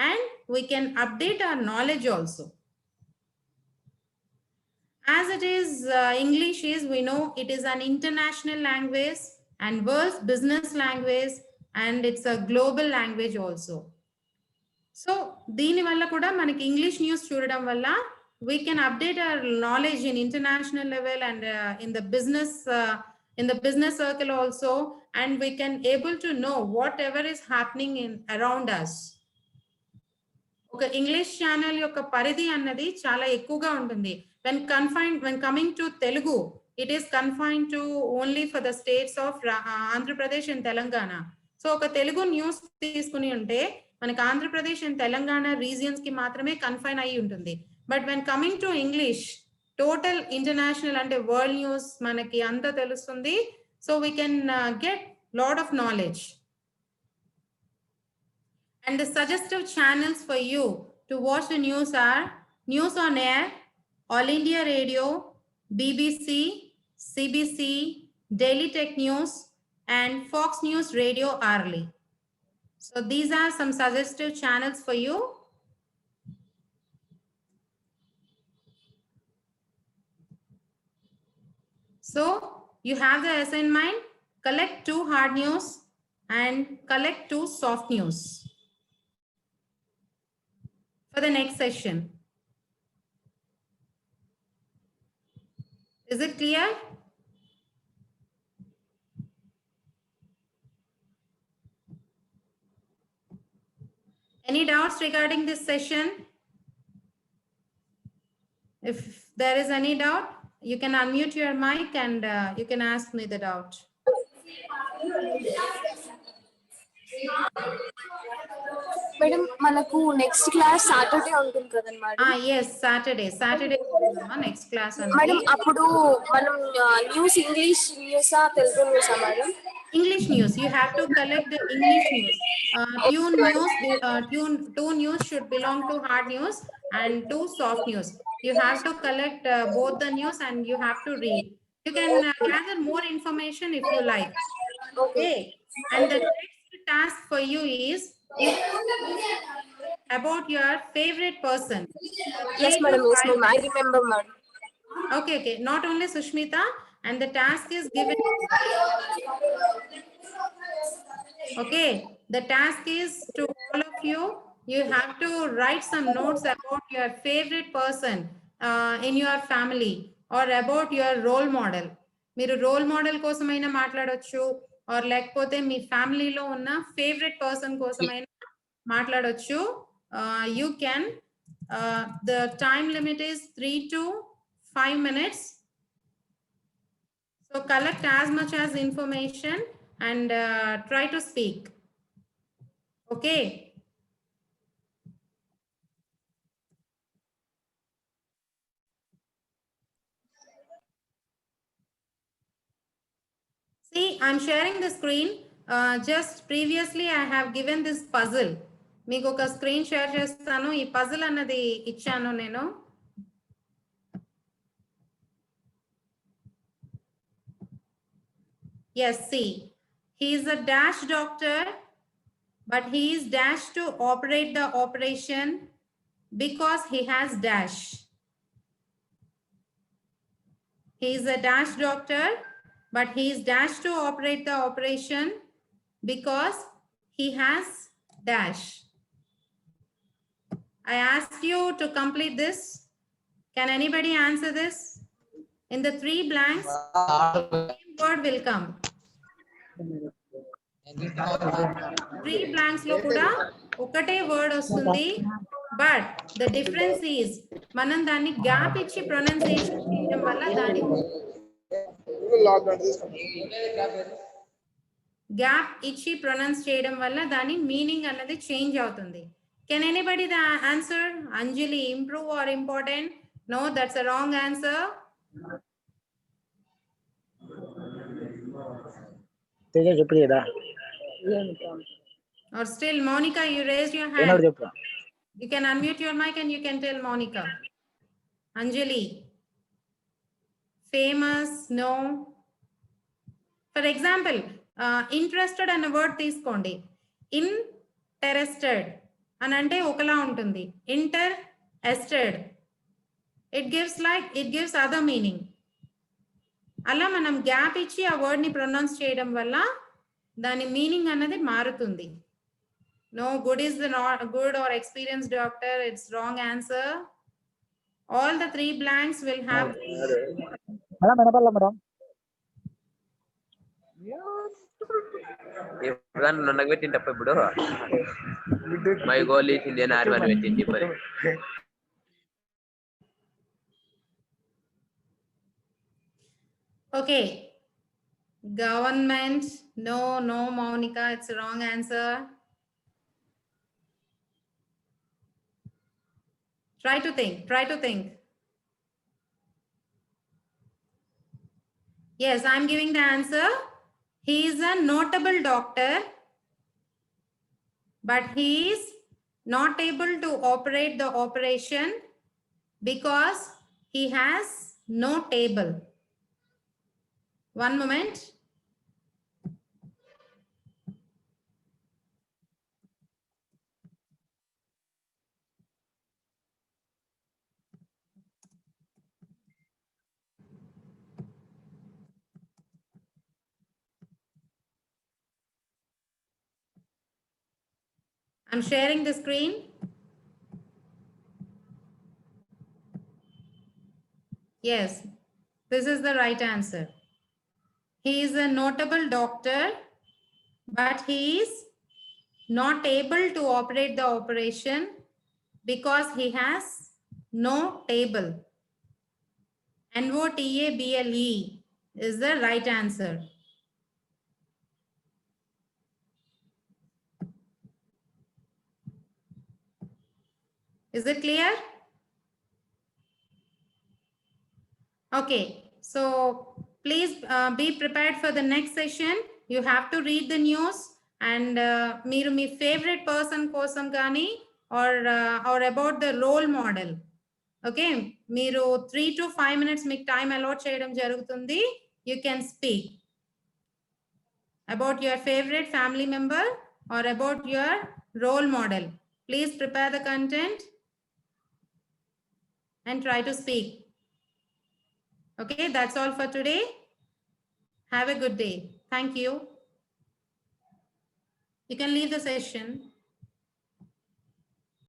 and we can update our knowledge also. As it is, English is, we know it is an international language and world's business language, and it's a global language also. So, దీని వల్ల కూడా మనకి English news చూడడం వల్ల we can update our knowledge in international level and in the business circle also, and we can able to know whatever is happening in around us. ఒక English channel యొక్క పరిధి అన్నది చాలా ఎక్కువగా ఉంటుంది. when coming to Telugu, it is confined to only for the states of Andhra Pradesh and Telangana. So ఒక Telugu news తీసుకుని ఉంటే మనకి ఆంధ్రప్రదేశ్ అండ్ తెలంగాణ రీజియన్స్ కి మాత్రమే కన్ఫైన్ అయి ఉంటుంది. But when coming to English, total international అంటే వరల్డ్ న్యూస్ మనకి అంతా తెలుస్తుంది. So we can get lot of knowledge. And the suggestive channels for you to watch the news are News on Air, All India Radio, BBC, CBC, Daily Tech News, and Fox News Radio Hourly. So these are some suggestive channels for you. So you have the assignment, collect 2 hard news and collect 2 soft news for the next session. Is it clear? Any doubts regarding this session? If there is any doubt, you can unmute your mic and you can ask me the doubt. Madam మనకు next class Saturday ఉంటుంది కదండి madam. yes, Saturday next class. Madam అప్పుడు మనం news English న్యూసా తెలుగు న్యూసా madam? English news. You have to collect the English news. Tune news, two news should belong to hard news and two soft news. You have to collect both the news and you have to read. You can gather more information if you like. Okay. And the next task for you is you about your favorite person. Yes, 3 to madam. Yes, 5 madam. I remember, madam. Okay, okay. Not only Sushmita, and the task is given. Okay, the task is to all of you. You have to write some notes about your favorite person in your family or about your role model. మీరు role model కోసమైనా మాట్లాడొచ్చు are లేకపోతే మీ ఫ్యామిలీలో ఉన్న favourite person కోసమైనా మాట్లాడొచ్చు. You can the time limit is 3 to 5 minutes. So collect as much as information and try to speak. Okay. See, I'm sharing the screen. Just previously I have given this puzzle. మీకు ఒక screen share చేస్తాను. ఈ puzzle అన్నది ఇచ్చాను నేను. Yes, see, he is a dash doctor, but he is dash to operate the operation because he has dash. He is a dash doctor, but he is dash to operate the operation because he has dash. I asked you to complete this. Can anybody answer this? In the 3 blanks, same word will come. 3 blanks lo kuda ఒకటే word వస్తుంది. But the difference is మనం దాన్ని gap ఇచ్చి pronunciation చేయడం వల్ల దాని gap ఇచ్చి pronounce చేయడం వల్ల దాని మీనింగ్ అన్నది చేంజ్ అవుతుంది. Can anybody the answer? Anjali, improve or important? No, that's a wrong answer. Or still, Monica, you raised your hand. You can unmute your mic and you can tell Monica. Anjali. Famous, no. For example, interested అన్న word తీసుకోండి. Interested అని అంటే ఒకలా ఉంటుంది. Interested. It gives other meaning. అలా మనం gap ఇచ్చి ఆ వర్డ్ ని ప్రొనౌన్స్ చేయడం వల్ల దాని మీనింగ్ అన్నది మారుతుంది. No, good is the not good or experienced doctor. It's wrong answer. All the 3 blanks will have. నన్ను పెట్టింటప్ప ఇప్పుడు my goal is Indian army అని పెట్టింది మరి. Okay. Government. No, Monica, it's a wrong answer. Try to think. Yes, I'm giving the answer. He is a notable doctor, but he is not able to operate the operation because he has no table. One moment. I'm sharing the screen. Yes, this is the right answer. He is a notable doctor, but he is not able to operate the operation because he has no table. N-O-T-A-B-L-E is the right answer. Is it clear? Okay, so please be prepared for the next session. You have to read the news and మీరు మీ favourite person కోసం కానీ or about the role model. Okay, మీరు 3 to 5 minutes మీకు time allot చేయడం జరుగుతుంది. You can speak about your favorite family member or about your role model. Please prepare the content and try to speak. Okay, that's all for today. Have a good day. Thank you. You can leave the session.